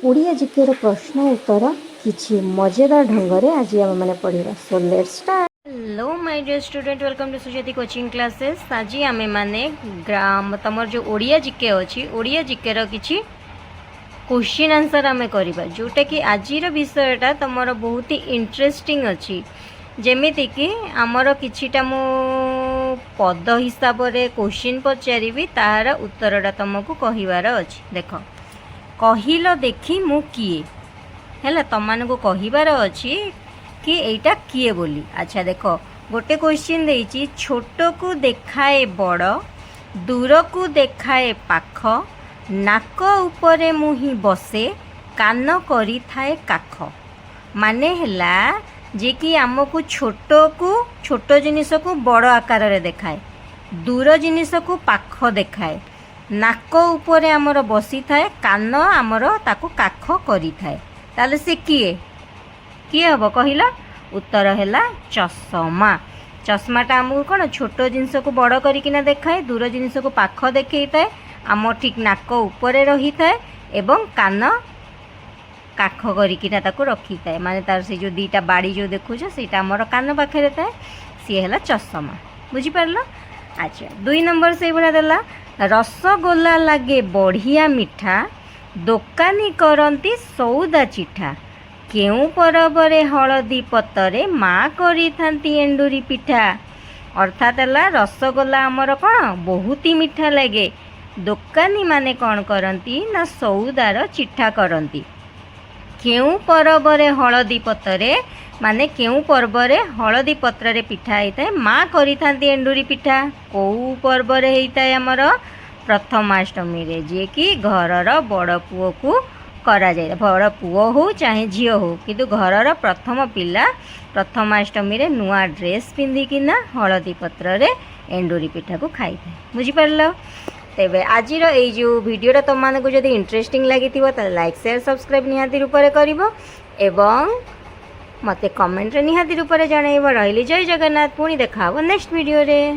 ओडिया जीकेर प्रश्न उत्तर किछि मजेदार ढंग रे आज आम मैंने पढ़ा। So let's start. Hello my dear student, welcome to Sujati coaching classes. आज आम मैंने तमर जो ओडिया जीके अच्छी ओडिया जीकेर किछि क्वेश्चन आंसर आम करवा, जोटा कि आज विषयटा तुमर बहुत ही इंटरेस्टिंग अच्छी। जेमिति कि आमर किछिटा मु पद हिसाब रे क्वेश्चन पचारि तार उत्तरटा तुमको कहिवार अच्छी। देख, कहिल देखी मु किए है तुम को कहिबार अच्छी कि एटा किए बोली। अच्छा देख, गोटे क्वेश्चन देइछि, छोट को देखाए बड़, दूर को देखाए पाख, नाक उपरे मुही बसे, कान करी थाए काख। माने हैला जे कि आमको छोट जिनिस को बड़ आकार रे देखाए, दूर जिनिस को पाख देखाए, नाक उपरे आमर बसी थाए, कान आमर ताको काख करी थाए। ताले से किए किए हम कहला? उत्तर हैला चश्मा। चश्माटा आमको कौन छोट जिनिस को बड़ करिकिना देखाए, दूर जिनिस को पाख देखई थाए, आम ठीक नाक उपरे रही थाए एवं कान काख करिकिना ताको रखी थाए। माने तार से जो दीटा बाड़ी जो देखुछ सेटा आमर कान पाखरे थाए, सी हैला चश्मा। बुझी पारलो? अच्छा, 2 नंबर से बड़ा देला, रसगोला लागे बढ़िया मिठा, दोकानी करती सौदा चिठा, केउ परबरे हलदी पतरे माँ करी थांती एंडुरी पिठा। अर्थात है रसगोला आमर कौन बहुत ही मिठा लगे, दोकानी माने कौन करती ना सौदार चिठा करती। केउ परबरे हलदी पतरे माने केउ पर्वरे हलदी पत्रे पिठा होता है, माँ करी थांती एंडुरी पिठा। कौ पर्वरे होता है आमर प्रथमाष्टमी रे, जे कि घरर बड़ पुओ को करा जाए, बड़ पुओ हो चाहे झील हो, किंतु घरर प्रथम पिला प्रथमाष्टमी रे नुआ ड्रेस पिंधिकिना हलदी पत्र रे एंडुरी पिठा को खाई थाए। बुझी पारलो? तेबे आज जो वीडियोटा तुम मानक जदि इंटरेस्टिंग लगी लाइक शेयर सब्सक्राइब निहाती रूप में करिवो एवं मते कमेंट रे निहाती रूप में जनइबो। रहिली जय जगन्नाथ, पुणी देखा नेक्स्ट वीडियो रे।